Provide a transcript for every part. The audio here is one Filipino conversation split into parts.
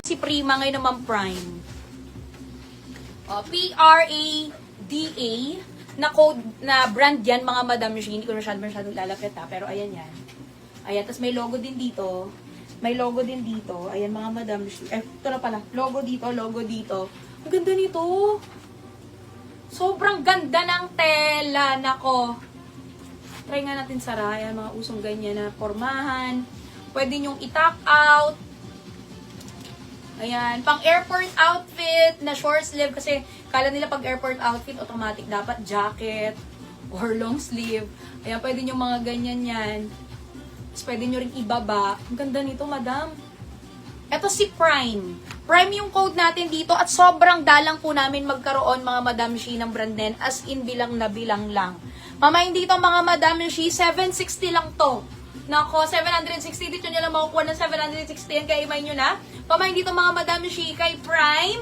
Si Prima ngayon naman Prime. P-R-A-D-A na code, na brand yan mga Madam Machine. Hindi ko masyadong lalapit ha, pero ayan yan. Ayan, tapos may logo din dito. May logo din dito. Ayan mga Madam Machine. Ito na pala. Logo dito, logo dito. Ang ganda nito. Sobrang ganda ng tela. Nako. Try nga natin sara. Ayan, mga usong ganyan na formahan. Pwede nyong i-tuck out. Ayan, pang airport outfit na short sleeve kasi kala nila pag airport outfit automatic dapat jacket or long sleeve. Ayan, pwede nyo mga ganyan yan. Tapos pwede nyo rin ibaba. Ang ganda nito, madam. Ito si Prime. Prime yung code natin dito at sobrang dalang po namin magkaroon mga Madam She ng brand din as in bilang na bilang lang. Mamayin dito mga Madam She, 760 lang to. Nako, 760. Dito nyo lang makukuha ng 760 yan. Kaya imay nyo na. Pamahin dito mga Madam She kay Prime.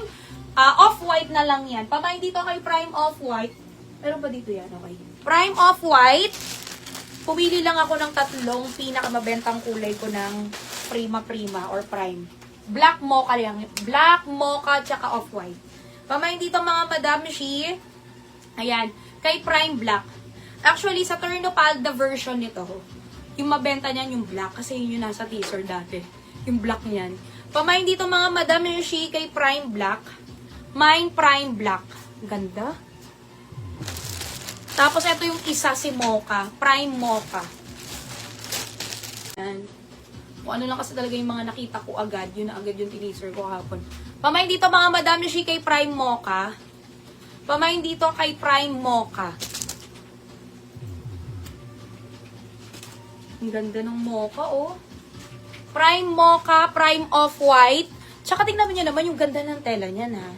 Off-white na lang yan. Pamahin dito kay Prime off-white. Meron ba dito yan? Okay. Prime off-white. Pumili lang ako ng tatlong pinakamabentang kulay ko ng Prima or Prime. Black mocha lang. Black mocha tsaka off-white. Pamahin dito mga Madam She. Ayan. Kay Prime Black. Actually, sa Turnopalda version nito, yung mabenta niyan yung black kasi yun yung nasa teaser dati. Yung black niyan. Pamahin dito mga Madam She kay Prime Black. Mine Prime Black. Ganda. Tapos ito yung isa si Mocha. Prime Mocha. Yan. Kung ano lang kasi talaga yung mga nakita ko agad. Yun na agad yung teaser ko hapon. Pamahin dito mga Madam She kay Prime Mocha. Pamahin dito kay Prime Mocha. Ang ganda ng mocha, oh. Prime mocha, prime off-white. Tsaka tingnan nyo naman yung ganda ng tela niyan, ha.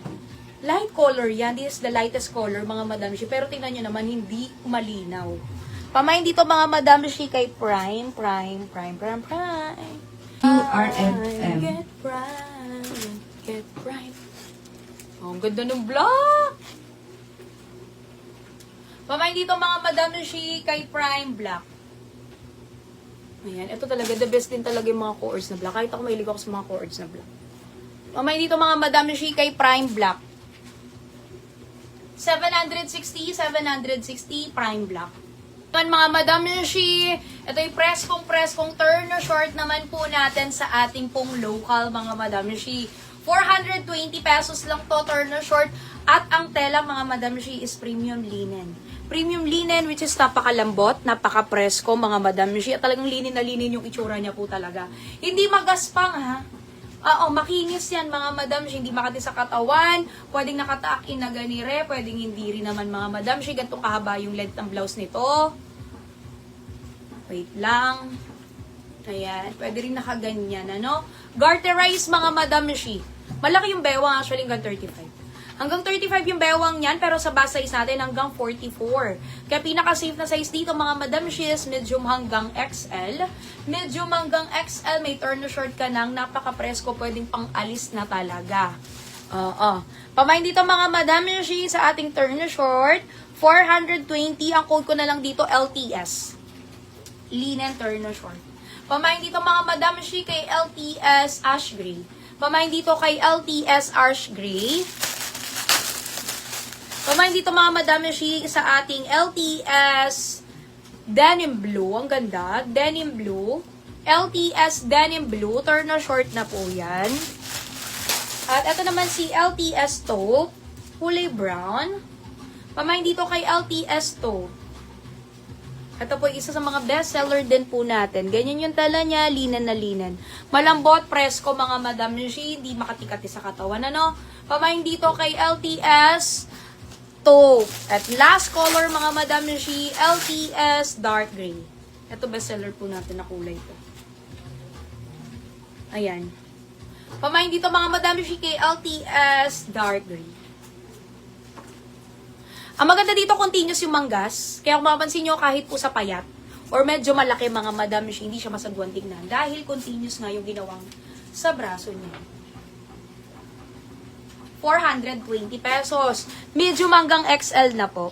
Light color yan. This is the lightest color, mga Madam She. Pero tingnan nyo naman, hindi malinaw. Pamahin dito, mga Madam She, kay Prime. QRFM. Get Prime. Get Prime. Oh, ang ganda ng black. Pamahin dito, mga Madam She, kay Prime Black. Ayan, ito talaga, the best din talaga yung mga co-ords na black. Kahit ako mahilig ako sa mga co-ords na black. Mamay dito mga Madam She kay Prime Black. 760 Prime Black. Ito mga Madam She, ito yung preskong Turner short naman po natin sa ating pong local mga Madam She. 420 pesos lang to, Turner short. At ang tela mga Madam She is premium linen. Premium linen which is napakalambot, napaka-presko mga Madam She. At talagang linin na linin yung itsura niya po talaga. Hindi magaspang ha. Oo, makinis yan mga Madam She. Hindi makati sa katawan. Pwedeng nakataakin na ganire. Pwedeng hindi rin naman mga Madam She. Ganito kahaba yung length ng blouse nito. Wait lang. Ayan. Pwede rin nakaganyan. Ano? Garterize mga Madam She. Malaki yung bewang actually hanggang 35. Hanggang 35 yung bewang niyan, pero sa bust size natin hanggang 44. Kaya pinaka-safe na size dito mga Madam She is medium hanggang XL. Medium hanggang XL, may turner short ka nang napaka-presko, pwedeng pang-alis na talaga. Pamahin dito mga Madam She sa ating turner short, 420. Ang code ko na lang dito, LTS. Linen turner short. Pamahin dito mga Madam She kay LTS Ash Gray. Pamahin dito kay LTS Ash Gray. Pamahin dito mga Madam She sa ating LTS Denim Blue. Ang ganda. Denim Blue. LTS Denim Blue. Turner short na po yan. At ito naman si LTS Taupe. Kulay brown. Pamahin dito kay LTS Taupe. Ito po isa sa mga best seller din po natin. Ganyan yung tala niya. Linen na linen. Malambot, presko mga Madam She. Hindi makatikati sa katawan. Ano? Pamahin dito kay LTS Taupe. At last color mga Madam She, LTS Dark Gray. Ito bestseller po natin na kulay ito. Ayan. Pamahin dito mga Madam She kay LTS Dark Gray. Ang maganda dito, continuous yung manggas. Kaya kung mapansin nyo, kahit po sa payat, or medyo malaki mga Madam She, hindi siya masagwan tignan. Dahil continuous nga yung ginawang sa braso niya. 420 pesos. Medium hanggang XL na po.